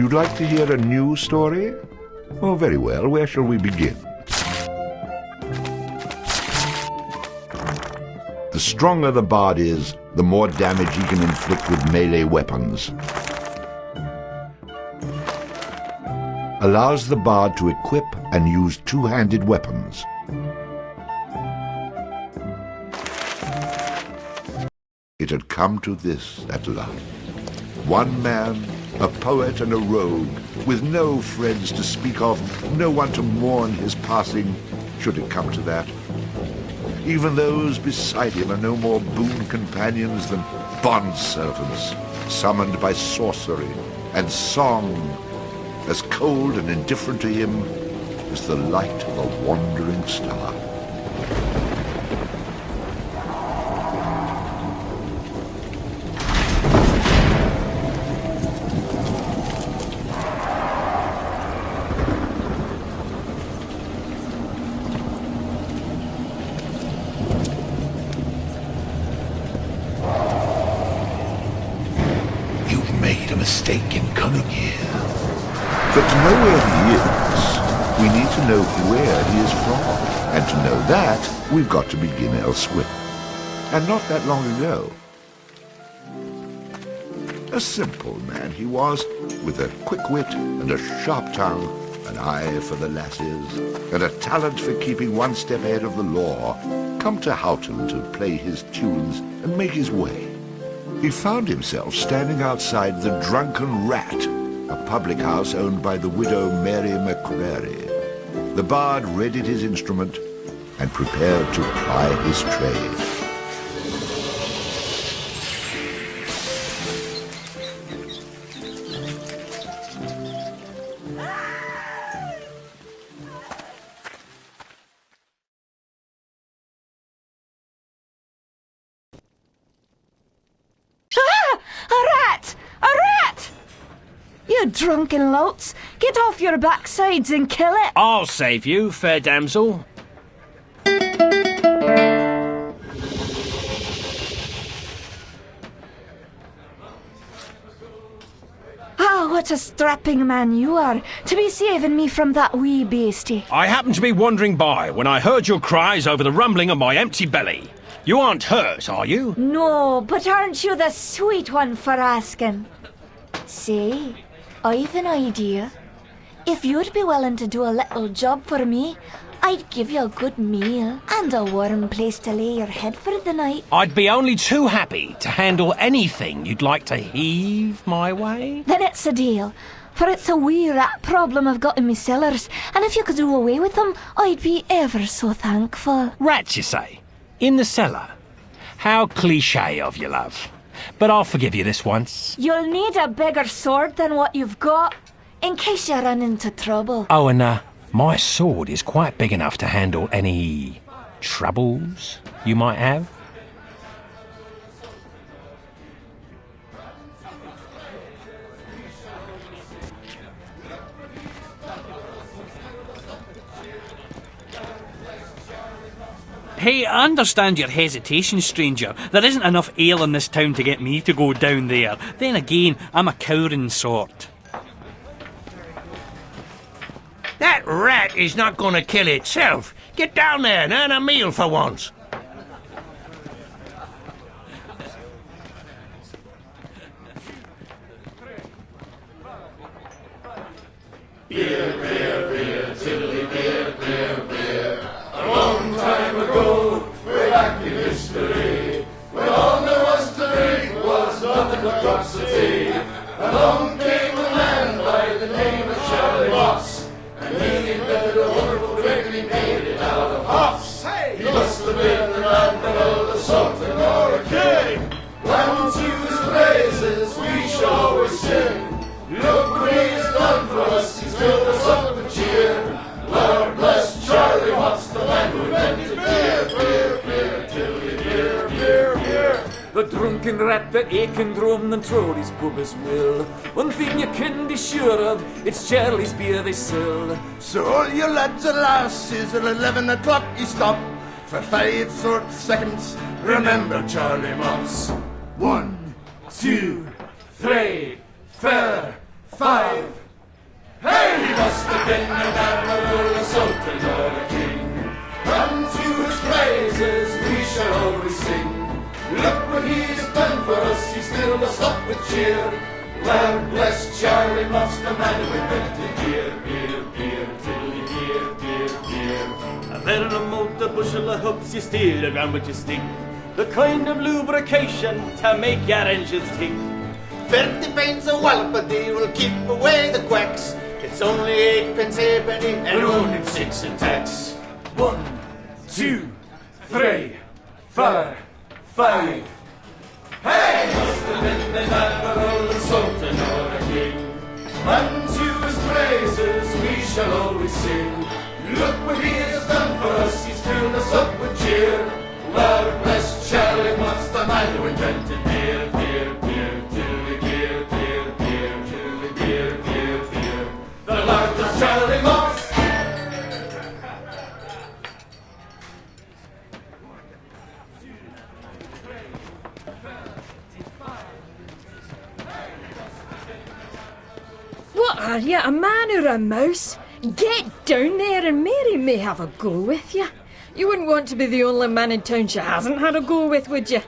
You'd like to hear a new story? Oh, very well. Where shall we begin? The stronger the bard is, the more damage he can inflict with melee weapons. Allows the bard to equip and use two-handed weapons. It had come to this at last. One man, a poet and a rogue, with no friends to speak of, no one to mourn his passing, should it come to that. Even those beside him are no more boon companions than bond-servants, summoned by sorcery and song, as cold and indifferent to him as the light of a wandering star. Mistake in coming here. But to know where he is, we need to know where he is from. And to know that, we've got to begin elsewhere. And not that long ago. A simple man he was, with a quick wit and a sharp tongue, an eye for the lasses, and a talent for keeping one step ahead of the law, come to Houghton to play his tunes and make his way. He found himself standing outside the Drunken Rat, a public house owned by the widow Mary McCrary. The bard readied his instrument and prepared to ply his trade. You drunken louts! Get off your backsides and kill it! I'll save you, fair damsel. Ah, what a strapping man you are, to be saving me from that wee beastie. I happened to be wandering by when I heard your cries over the rumbling of my empty belly. You aren't hurt, are you? No, but aren't you the sweet one for asking? Say, I've an idea. If you'd be willing to do a little job for me, I'd give you a good meal and a warm place to lay your head for the night. I'd be only too happy to handle anything you'd like to heave my way. Then it's a deal, for it's a wee rat problem I've got in me cellars, and if you could do away with them, I'd be ever so thankful. Rats, you say? In the cellar? How cliché of you, love. But I'll forgive you this once. You'll need a bigger sword than what you've got, in case you run into trouble. Oh, and my sword is quite big enough to handle any troubles you might have. Hey, I understand your hesitation, stranger. There isn't enough ale in this town to get me to go down there. Then again, I'm a cowering sort. That rat is not going to kill itself. Get down there and earn a meal for once. Beer, beer, beer, tiddly beer, beer, beer. A long time ago, way back in history, when all there was to drink was nothing but cups of tea, along came a man by the name of Charlie Moss, and he invented a wonderful drink and he made it out of hops. He must have been the man that all the Sultan or a king. Round to his praises we shall always sing. Look what he's done for us, he's filled us up with cheer. Lord bless Charlie Watts, the man who invented beer, beer, beer, tiddly beer, beer, beer. The drunken rat that aching drum and throw his pubis will. One thing you can be sure of, it's Charlie's beer they sell. So all you lads and lasses, at 11 o'clock you stop. For 5 short seconds, remember Charlie Moss. 1, 2, 3, 4, 5. Hey, he must have been an admiral, a sultan, or a king. Unto his praises we shall always sing. Look what he has done for us, he still us up with cheer. Well, bless Charlie Moss, the man who invented beer, beer, beer, tiddly beer, beer, beer. A barrel of malt, a bushel of hoops, you steal around with your stick. The kind of lubrication to make your engines tick. 30 pence a wallopedy will keep away the quacks. It's only 8 pence halfpenny and only 6 in tax. 1, 2, 3, 4, 5. Hey! Must have been an admiral, a sultan, or a king. Unto his praises we shall always sing. Look what he has done for us, he's filled us up with cheer. Lord bless Charlie Moss, the man who invented beer, beer, beer, tiddly beer, beer, beer, tiddly beer, beer, beer. The Lord bless Charlie Moss. What are you, a man or a mouse? Get down there and Mary may have a go with you. You wouldn't want to be the only man in town she hasn't had a go with, would you?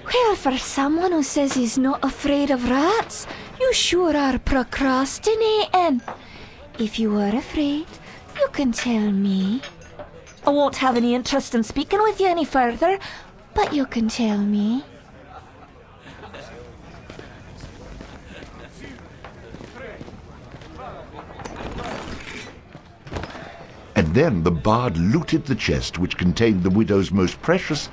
Well, for someone who says he's not afraid of rats, you sure are procrastinating. If you are afraid, you can tell me. I won't have any interest in speaking with you any further, but you can tell me. And then the bard looted the chest which contained the widow's most precious...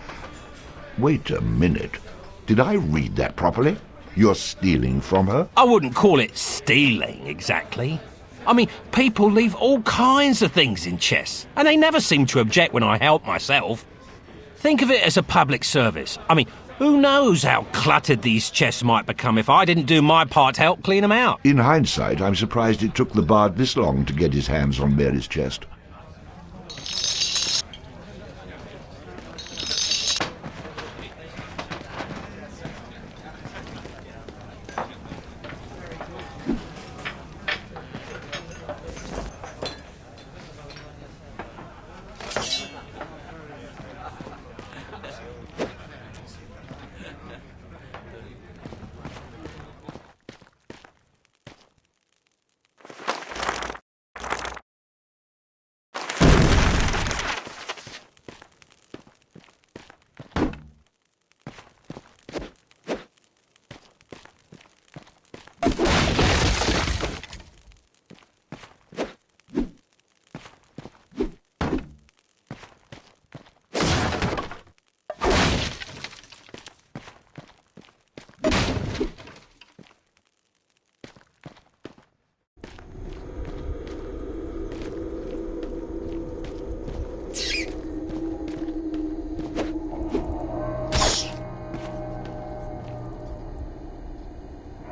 Wait a minute. Did I read that properly? You're stealing from her? I wouldn't call it stealing, exactly. I mean, people leave all kinds of things in chests, and they never seem to object when I help myself. Think of it as a public service. I mean, who knows how cluttered these chests might become if I didn't do my part to help clean them out. In hindsight, I'm surprised it took the bard this long to get his hands on Mary's chest.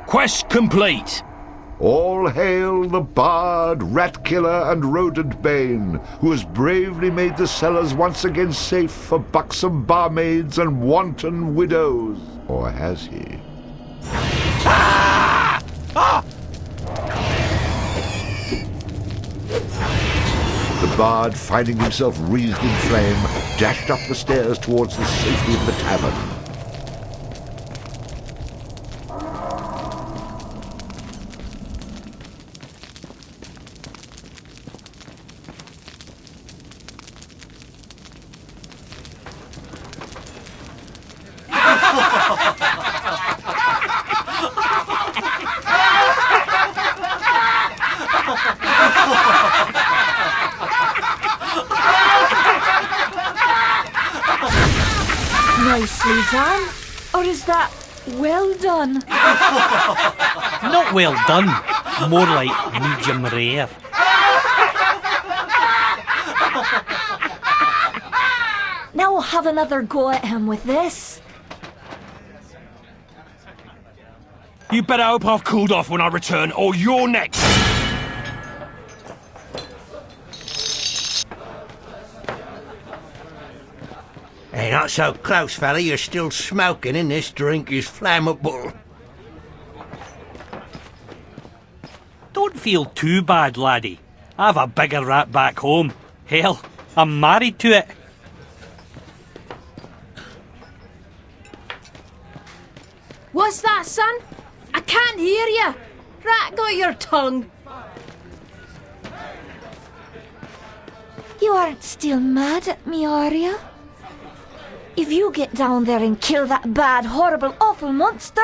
Quest complete. All hail the bard, rat killer, and rodent bane, who has bravely made the cellars once again safe for buxom barmaids and wanton widows. Or has he? Ah! Ah! The bard, finding himself wreathed in flame, dashed up the stairs towards the safety of the tavern. Nicely done. Or is that well done? Not well done, more like medium rare. Now we'll have another go at him with this. You better hope I've cooled off when I return, or you're next. Hey, not so close, fella. You're still smoking and this drink is flammable. Don't feel too bad, laddie. I've a bigger rat back home. Hell, I'm married to it. What's that, son? I can't hear you. Rat got your tongue. You aren't still mad at me, are you? If you get down there and kill that bad, horrible, awful monster,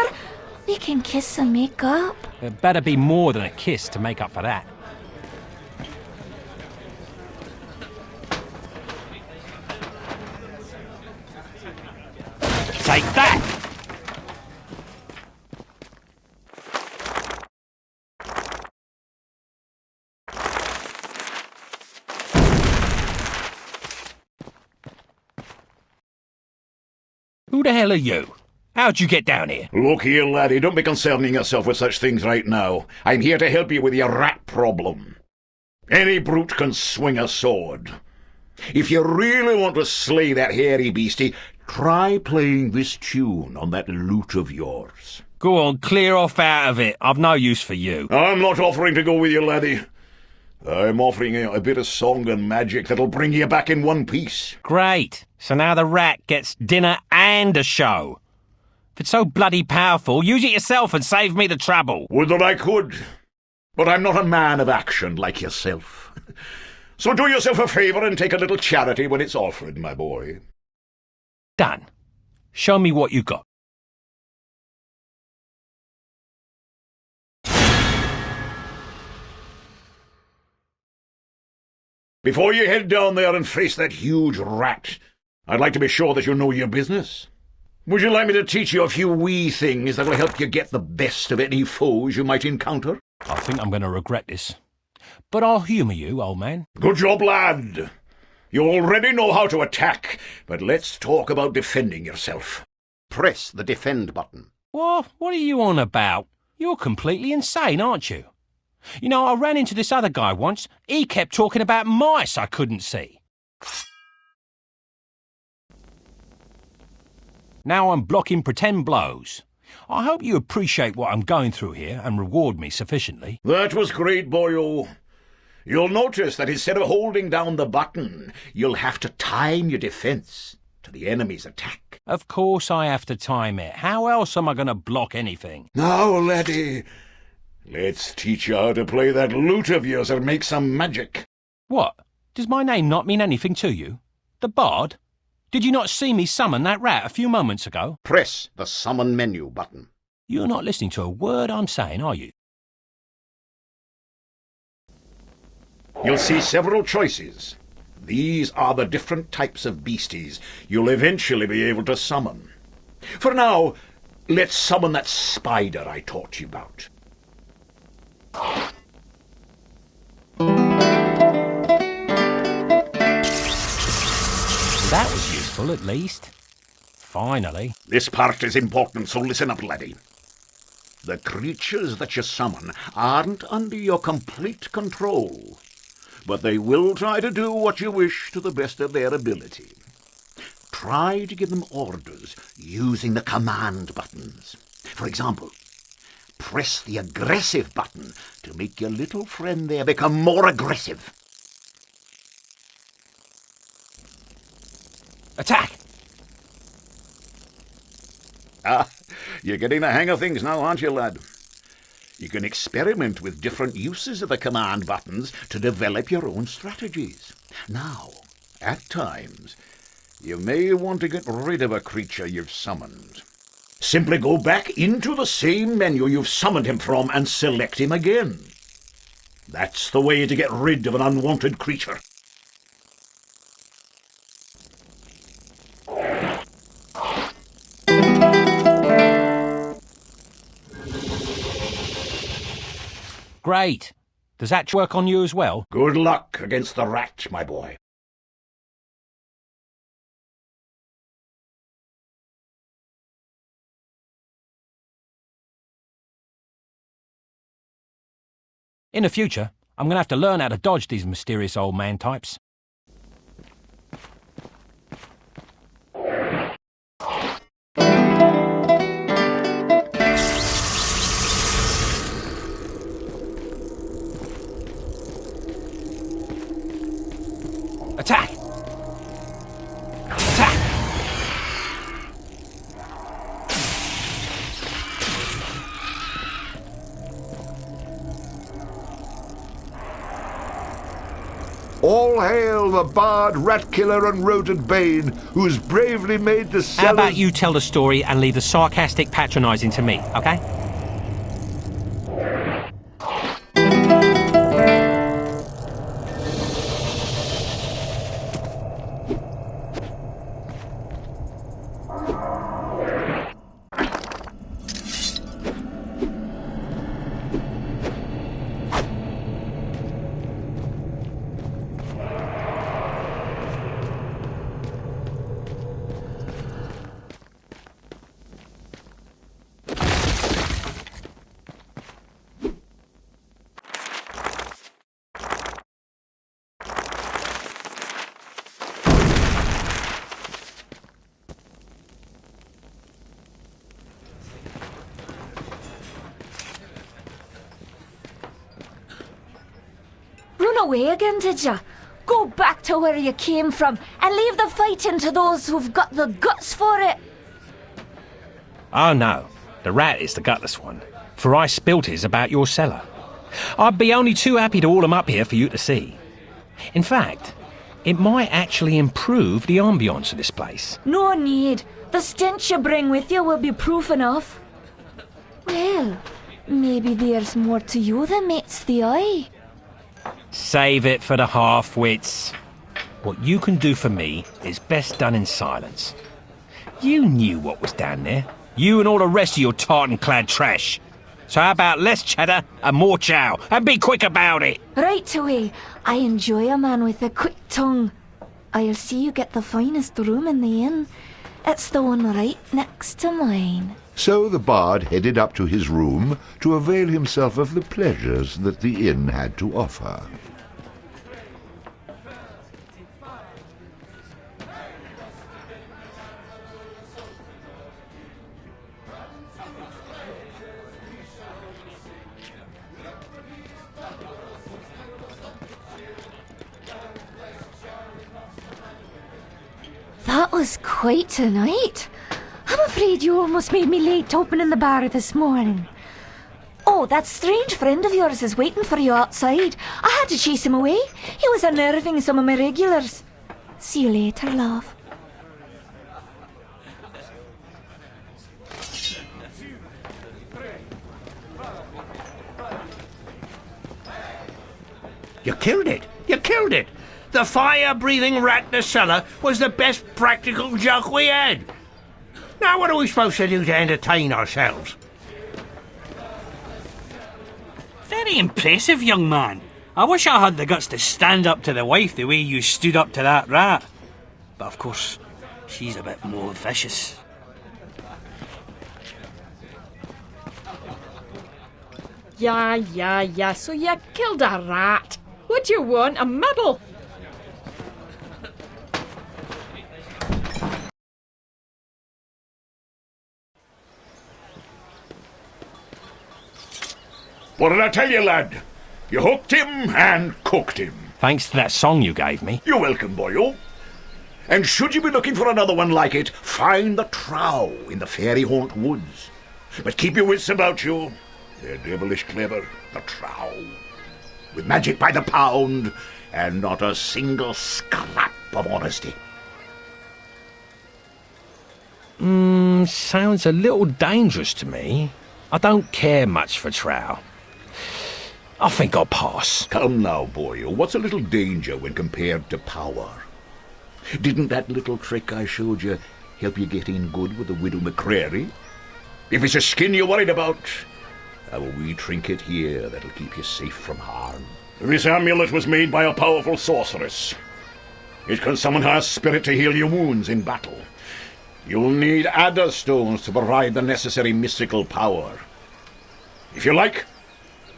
we can kiss and make up. It better be more than a kiss to make up for that. Take that! Who the hell are you? How'd you get down here? Look here, laddie, don't be concerning yourself with such things right now. I'm here to help you with your rat problem. Any brute can swing a sword. If you really want to slay that hairy beastie, try playing this tune on that lute of yours. Go on, clear off out of it. I've no use for you. I'm not offering to go with you, laddie. I'm offering you a bit of song and magic that'll bring you back in one piece. Great. So now the rat gets dinner and a show. If it's so bloody powerful, use it yourself and save me the trouble. Would that I could. But I'm not a man of action like yourself. So do yourself a favour and take a little charity when it's offered, my boy. Done. Show me what you got. Before you head down there and face that huge rat, I'd like to be sure that you know your business. Would you like me to teach you a few wee things that'll help you get the best of any foes you might encounter? I think I'm going to regret this. But I'll humour you, old man. Good job, lad. You already know how to attack, but let's talk about defending yourself. Press the defend button. What are you on about? You're completely insane, aren't you? You know, I ran into this other guy once. He kept talking about mice I couldn't see. Now I'm blocking pretend blows. I hope you appreciate what I'm going through here and reward me sufficiently. That was great, boyo. You'll notice that instead of holding down the button, you'll have to time your defense to the enemy's attack. Of course I have to time it. How else am I going to block anything? Now, laddie, let's teach you how to play that lute of yours and make some magic. What? Does my name not mean anything to you? The Bard? Did you not see me summon that rat a few moments ago? Press the summon menu button. You're not listening to a word I'm saying, are you? You'll see several choices. These are the different types of beasties you'll eventually be able to summon. For now, let's summon that spider I taught you about. That was useful, at least. Finally. This part is important, so listen up, laddie. The creatures that you summon aren't under your complete control, but they will try to do what you wish to the best of their ability. Try to give them orders using the command buttons. For example, press the aggressive button to make your little friend there become more aggressive. Attack! You're getting the hang of things now, aren't you, lad? You can experiment with different uses of the command buttons to develop your own strategies. Now, at times, you may want to get rid of a creature you've summoned. Simply go back into the same menu you've summoned him from and select him again. That's the way to get rid of an unwanted creature. Great. Does that work on you as well? Good luck against the rat, my boy. In the future, I'm going to have to learn how to dodge these mysterious old man types. Attack! Attack! All hail the bard, rat killer, and rodent bane, who's bravely made the cellars... How about you tell the story and leave the sarcastic patronising to me, okay? Run away again, did ya? Go back to where you came from and leave the fighting to those who've got the guts for it. Oh no, the rat is the gutless one, for I spilt his about your cellar. I'd be only too happy to haul him up here for you to see. In fact, it might actually improve the ambience of this place. No need. The stench you bring with you will be proof enough. Well, maybe there's more to you than meets the eye. Save it for the half-wits. What you can do for me is best done in silence. You knew what was down there. You and all the rest of your tartan-clad trash. So how about less chatter and more chow, and be quick about it? Right away. I enjoy a man with a quick tongue. I'll see you get the finest room in the inn. It's the one right next to mine. So the bard headed up to his room to avail himself of the pleasures that the inn had to offer. That was quite a night. I'm afraid you almost made me late opening the bar this morning. Oh, that strange friend of yours is waiting for you outside. I had to chase him away. He was unnerving some of my regulars. See you later, love. You killed it! You killed it! The fire-breathing rat in the cellar was the best practical joke we had. Now what are we supposed to do to entertain ourselves? Very impressive, young man. I wish I had the guts to stand up to the wife the way you stood up to that rat. But of course, she's a bit more vicious. Yeah, so you killed a rat. What do you want, a medal? What did I tell you, lad? You hooked him and cooked him. Thanks to that song you gave me. You're welcome, boyo. And should you be looking for another one like it, find the trow in the fairy haunt woods. But keep your wits about you. They're devilish clever, the trow. With magic by the pound, and not a single scrap of honesty. Sounds a little dangerous to me. I don't care much for trow. I think I'll pass. Come now, boyo. What's a little danger when compared to power? Didn't that little trick I showed you help you get in good with the widow McCrary? If it's a skin you're worried about, I have a wee trinket here that'll keep you safe from harm. This amulet was made by a powerful sorceress. It can summon her spirit to heal your wounds in battle. You'll need adder stones to provide the necessary mystical power. If you like,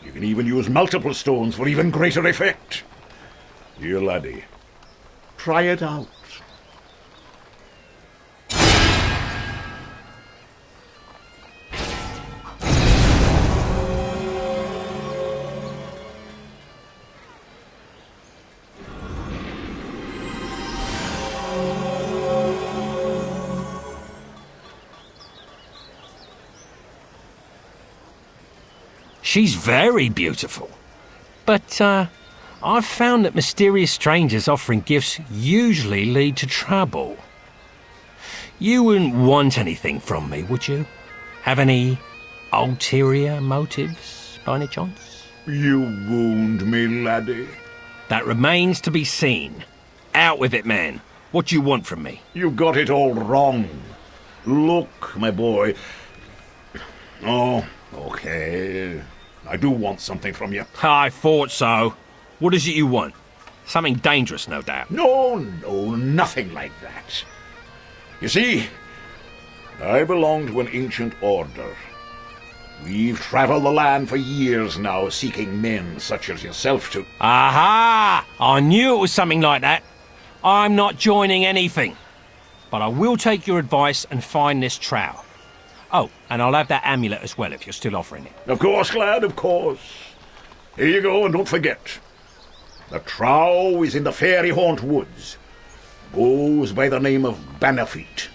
you can even use multiple stones for even greater effect. Dear laddie, try it out. She's very beautiful. But, I've found that mysterious strangers offering gifts usually lead to trouble. You wouldn't want anything from me, would you? Have any ulterior motives, by any chance? You wound me, laddie. That remains to be seen. Out with it, man. What do you want from me? You got it all wrong. Look, my boy. Oh, okay. I do want something from you. I thought so. What is it you want? Something dangerous, no doubt. No, nothing like that. You see, I belong to an ancient order. We've traveled the land for years now, seeking men such as yourself to... Aha! I knew it was something like that. I'm not joining anything. But I will take your advice and find this trowel. Oh, and I'll have that amulet as well if you're still offering it. Of course, lad, of course. Here you go, and don't forget. The trow is in the Fairy Haunt Woods. Goes by the name of Bannerfeet.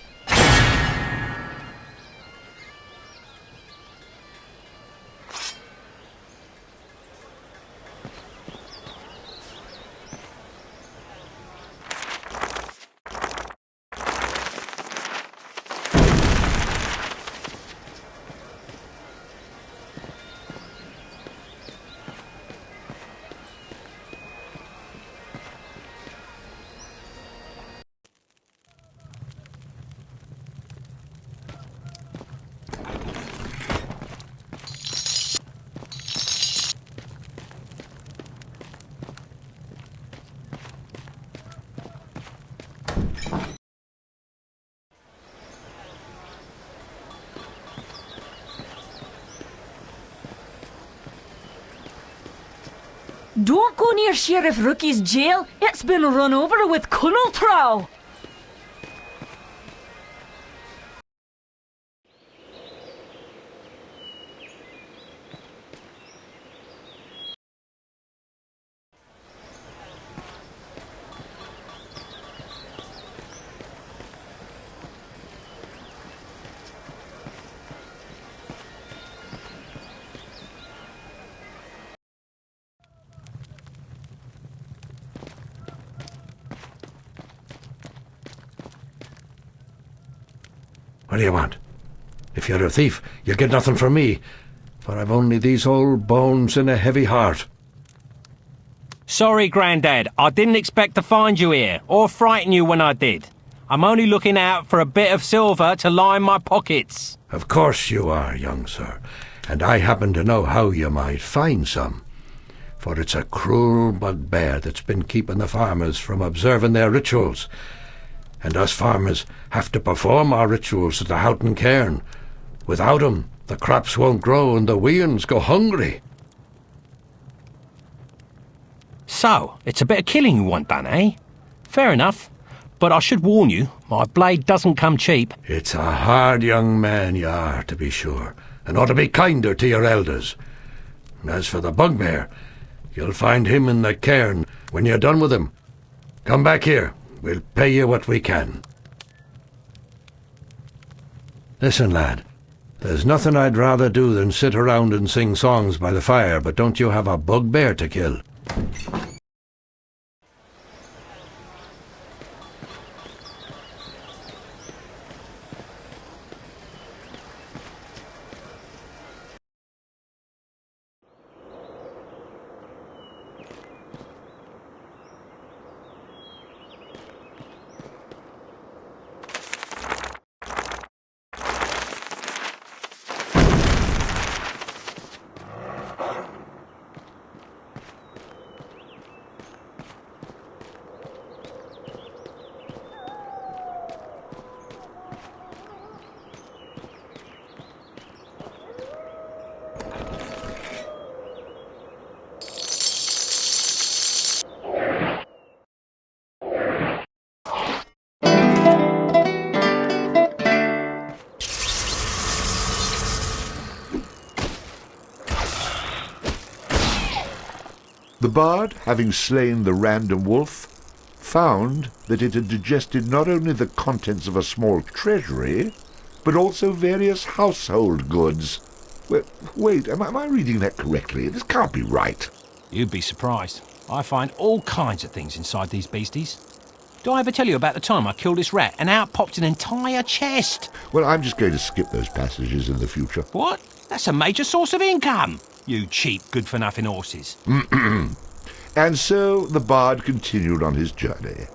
Don't go near Sheriff Rookie's jail. It's been run over with Colonel Trow. What do you want? If you're a thief, you'll get nothing from me, for I've only these old bones and a heavy heart. Sorry, Grandad. I didn't expect to find you here, or frighten you when I did. I'm only looking out for a bit of silver to line my pockets. Of course you are, young sir, and I happen to know how you might find some. For it's a cruel bugbear that's been keeping the farmers from observing their rituals. And us farmers have to perform our rituals at the Houghton Cairn. Without 'em, the crops won't grow and the weans go hungry. So, it's a bit of killing you want done, eh? Fair enough. But I should warn you, my blade doesn't come cheap. It's a hard young man you are, to be sure, and ought to be kinder to your elders. And as for the bugbear, you'll find him in the cairn when you're done with him. Come back here. We'll pay you what we can. Listen, lad. There's nothing I'd rather do than sit around and sing songs by the fire, but don't you have a bugbear to kill? The bard, having slain the random wolf, found that it had digested not only the contents of a small treasury, but also various household goods. Wait, am I reading that correctly? This can't be right. You'd be surprised. I find all kinds of things inside these beasties. Do I ever tell you about the time I killed this rat and out popped an entire chest? Well, I'm just going to skip those passages in the future. What? That's a major source of income. You cheap, good-for-nothing horses. And so the bard continued on his journey.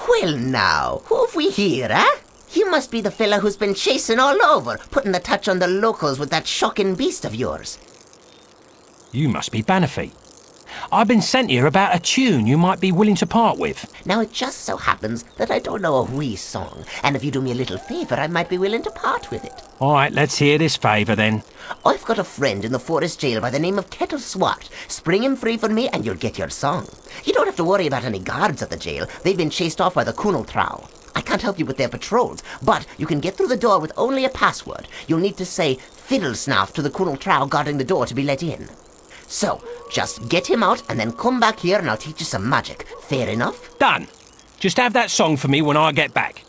Well now, who've we here, eh? You must be the fella who's been chasing all over, putting the touch on the locals with that shocking beast of yours. You must be Bannerfeet. I've been sent here about a tune you might be willing to part with. Now it just so happens that I don't know a wee song, and if you do me a little favour, I might be willing to part with it. All right, let's hear this favour then. I've got a friend in the forest jail by the name of Kettle Swart. Spring him free for me and you'll get your song. You don't have to worry about any guards at the jail. They've been chased off by the Kunal Trow. I can't help you with their patrols, but you can get through the door with only a password. You'll need to say fiddle snaff to the Kunal Trow guarding the door to be let in. So, just get him out and then come back here and I'll teach you some magic. Fair enough? Done. Just have that song for me when I get back.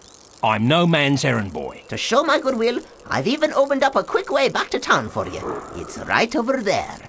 I'm no man's errand boy. To show my goodwill, I've even opened up a quick way back to town for you. It's right over there.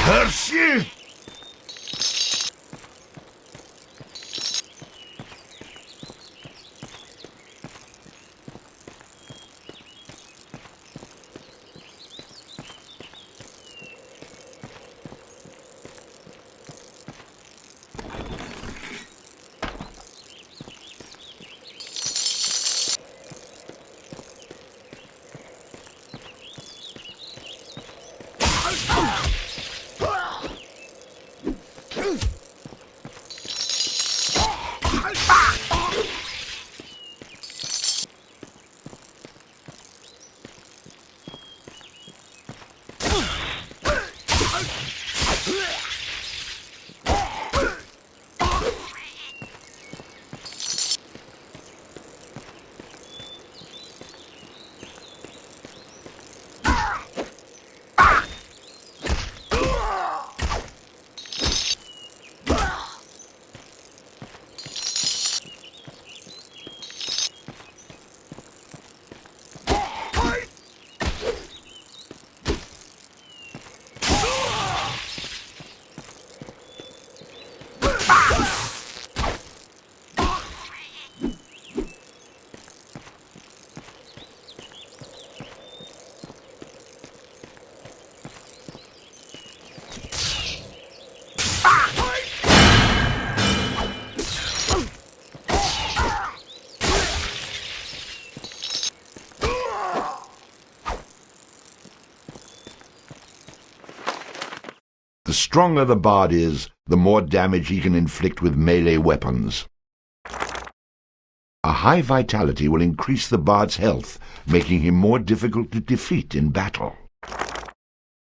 Curse you! The stronger the bard is, the more damage he can inflict with melee weapons. A high vitality will increase the bard's health, making him more difficult to defeat in battle.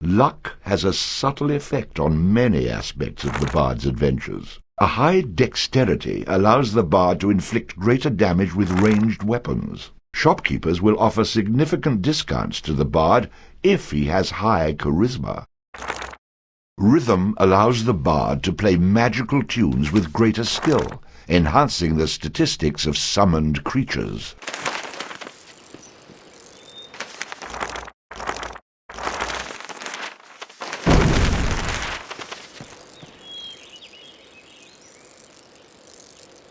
Luck has a subtle effect on many aspects of the bard's adventures. A high dexterity allows the bard to inflict greater damage with ranged weapons. Shopkeepers will offer significant discounts to the bard if he has high charisma. Rhythm allows the bard to play magical tunes with greater skill, enhancing the statistics of summoned creatures.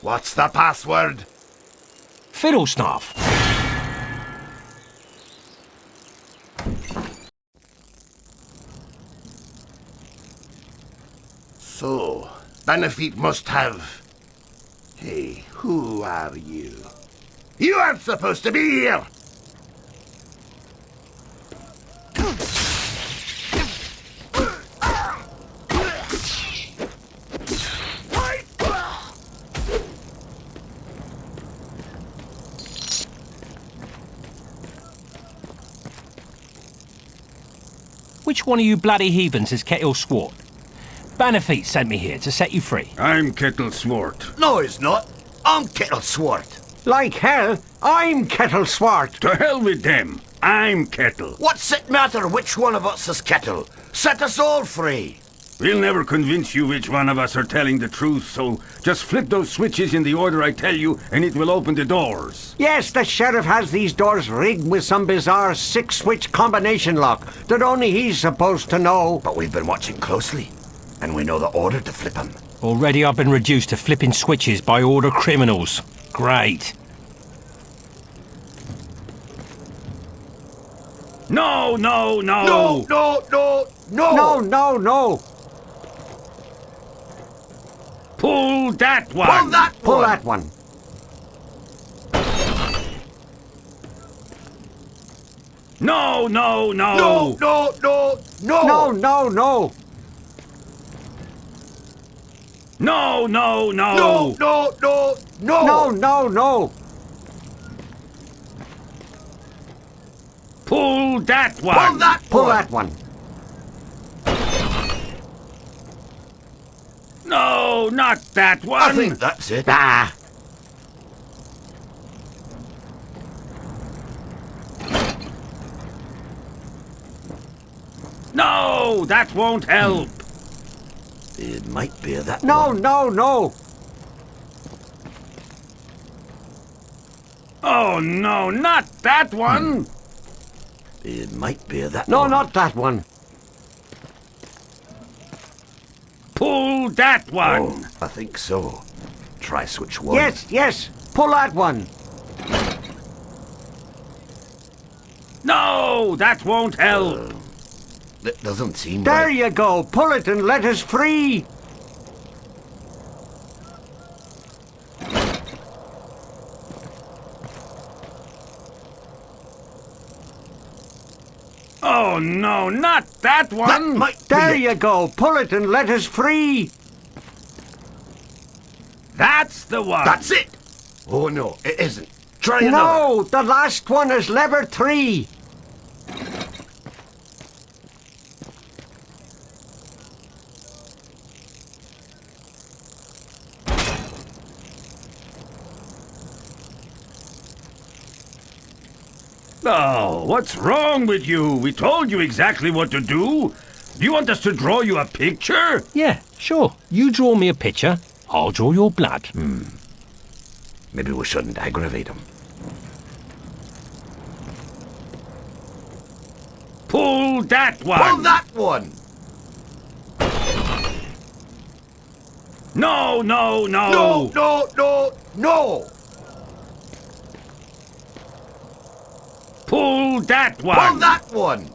What's the password? Fiddlesnaff. So, Benefit must have... Hey, who are you? You aren't supposed to be here! Which one of you bloody heathens is Kettle Swart? Bannerfeet sent me here to set you free. I'm Kettle Swart. No, he's not. I'm Kettle Swart. Like hell, I'm Kettle Swart. To hell with them. I'm Kettle. What's it matter which one of us is Kettle? Set us all free. We'll never convince you which one of us are telling the truth, so just flip those switches in the order I tell you, and it will open the doors. Yes, the sheriff has these doors rigged with some bizarre 6-switch combination lock that only he's supposed to know. But we've been watching closely, and we know the order to flip them. Already I've been reduced to flipping switches by order criminals. Great. No, no, no! No, no, no, no! No, no, no! Pull that one! Pull that one! Pull that one. No, no, no! No, no, no, no! No, no, no! No, no, no! No, no, no, no! No, no, no! Pull that one! Pull that Pull one! that one. No, not that one! I think that's it. Ah! No, that won't help! It might be that No, one. no, no! Oh no, not that one! It might be that No, one. not that one. Pull that one! I think so. Try switch one. Yes, pull that one. No, that won't help. That doesn't seem There right. you go, pull it and let us free. Oh no, not that one! There you go, pull it and let us free. That's the one! That's it! Oh no, it isn't. Try another. No, the last one is lever 3. Oh, what's wrong with you? We told you exactly what to do. Do you want us to draw you a picture? Yeah, sure. You draw me a picture, I'll draw your blood. Maybe we shouldn't aggravate him. Pull that one! Pull that one! No! No! Pull that one! Pull that one!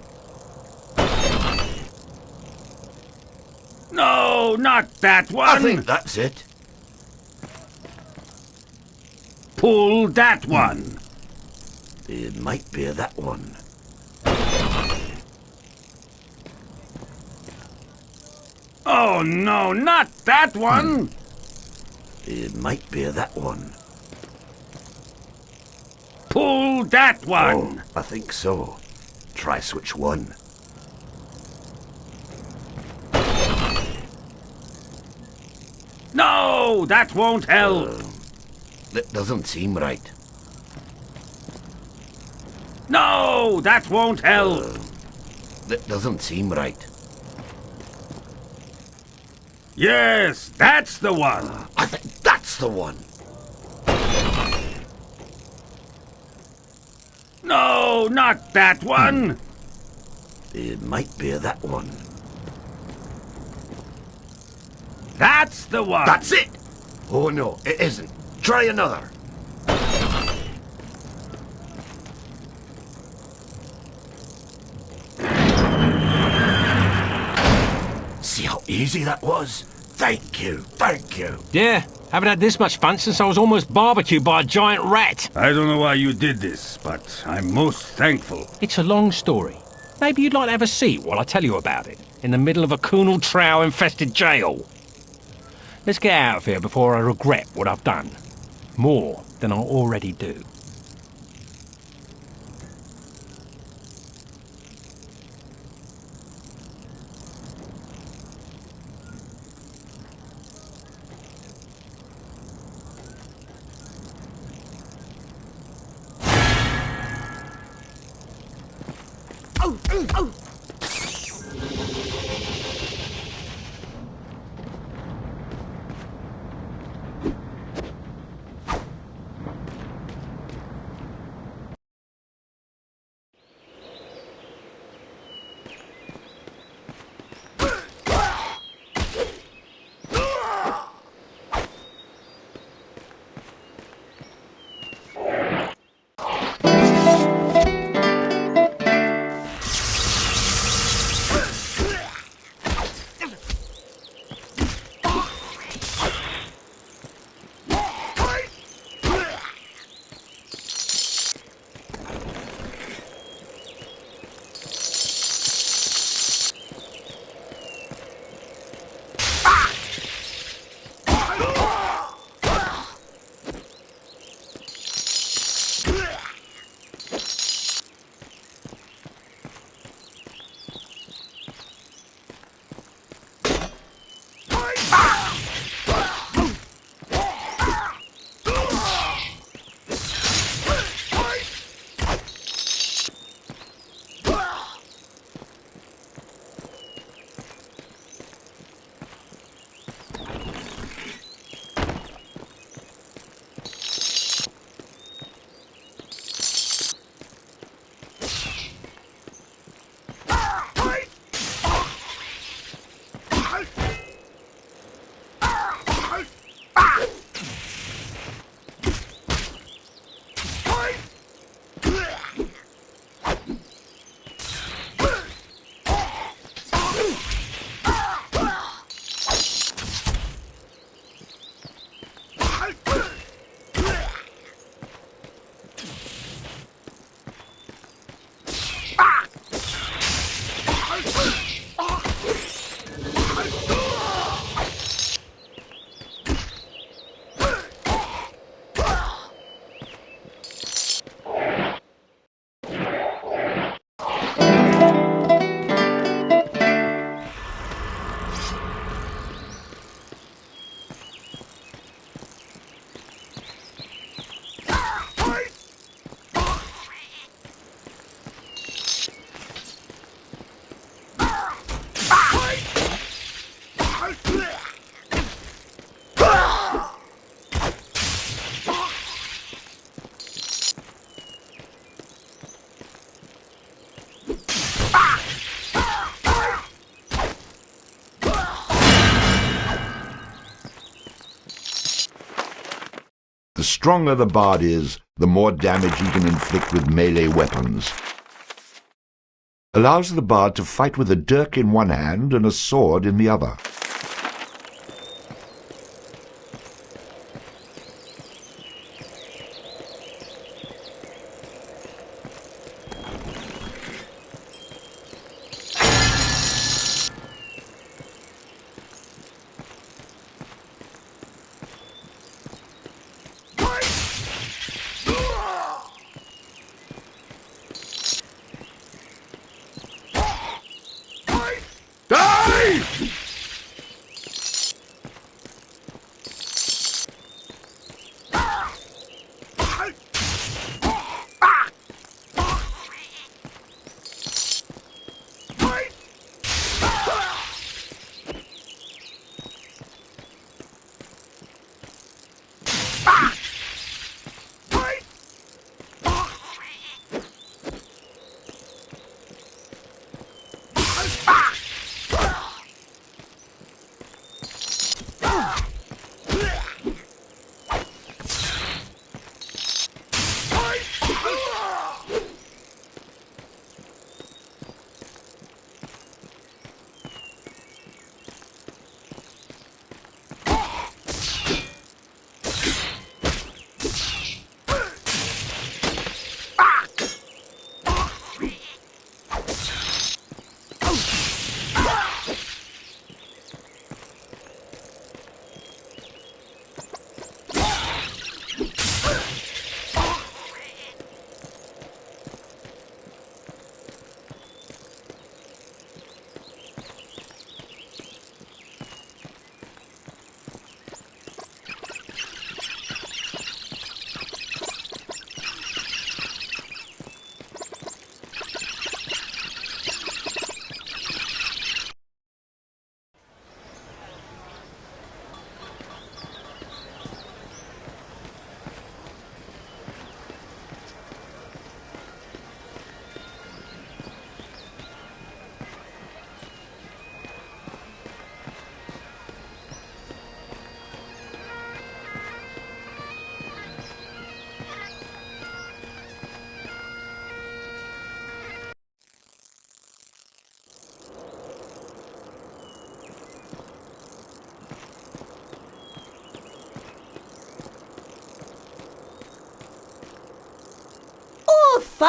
No, not that one! I think that's it. Pull that one! It might be that one. Oh no, not that one! It might be that one. Pull that one! I think so. Try switch one. No, that won't help. That doesn't seem right. No, that won't help. That doesn't seem right. Yes, that's the one. I think that's the one. No, not that one. It might be that one. That's the one. That's it! Oh no, it isn't. Try another. See how easy that was? Thank you. Yeah, haven't had this much fun since I was almost barbecued by a giant rat. I don't know why you did this, but I'm most thankful. It's a long story. Maybe you'd like to have a seat while I tell you about it, in the middle of a Kunal Trow-infested jail. Let's get out of here before I regret what I've done. More than I already do. The stronger the bard is, the more damage he can inflict with melee weapons. Allows the bard to fight with a dirk in one hand and a sword in the other.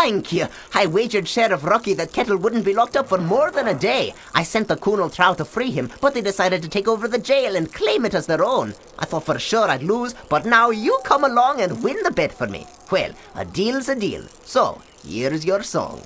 Thank you. I wagered Sheriff Rocky that Kettle wouldn't be locked up for more than a day. I sent the Coonal Trow to free him, but they decided to take over the jail and claim it as their own. I thought for sure I'd lose, but now you come along and win the bet for me. Well, a deal's a deal. So, here's your song.